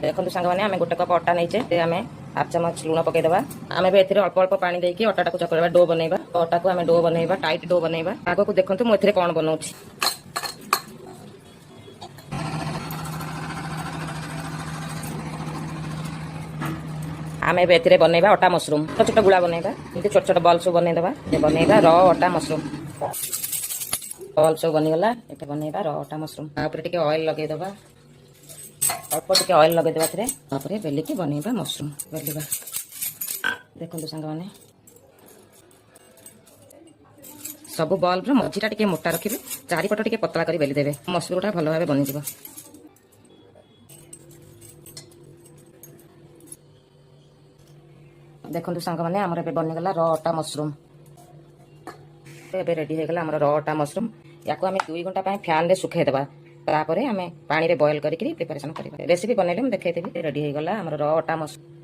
देखो सांग मैंने आम गोटे कप अटा नहीं आम हाफ चामच लुण पकईदे आम भी अल्प अल्प पानी देकी अटा को चकड़ा डो बनइबा अटा को आम डो बनइबा टाइट डो बनइबा आग को देखो मुझे कौन बनाऊँ आम ए बनइबा अटा मसरूम छोट छोट गुड़ा बनइबा ये छोट छोट बॉल सब बनईदे बनइबा र अटा मसरूम बॉल सब बनीगला ये बनइबा र अटा मसरूम टे ऑयल लगेदे अल्प टे ऑयल लगेदे बेलिकी बनइबा मसरूम बेलिबा देखो सांग मैंने सब बॉल मझीटा टे मोटा रखिए चारिपट टे पतला कर बेलीदेवे मसरूमटा भल भाव बनीज देखो सांग मैंने आमर ए बनीगला र अटा मसरूम रेडी होगा आम र अटा मसरूम या आम 2 घंटा फैन रे सुखेदेवा तापर आम पानी रे बॉयल करके प्रिपरेशन कर रेसिपी बनैले मुझे देखी रेडी होगा आम र अटा मसरूम।